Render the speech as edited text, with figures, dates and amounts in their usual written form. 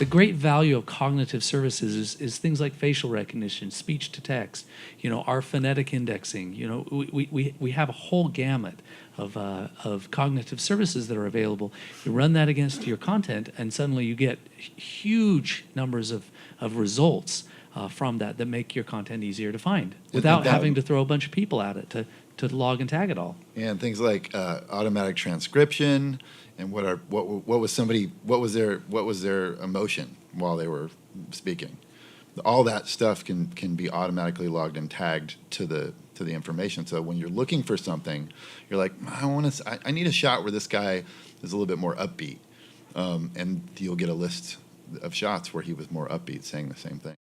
The great value of cognitive services is things like facial recognition, speech to text, our phonetic indexing. We have a whole gamut of cognitive services that are available. You run that against your content, and suddenly you get huge numbers of results from that make your content easier to find without having to throw a bunch of people at it to log and tag it all. And things like automatic transcription, and what was their emotion while they were speaking. All that stuff can be automatically logged and tagged to the information. So when you're looking for something, you're like, I need a shot where this guy is a little bit more upbeat, and you'll get a list of shots where he was more upbeat, saying the same thing.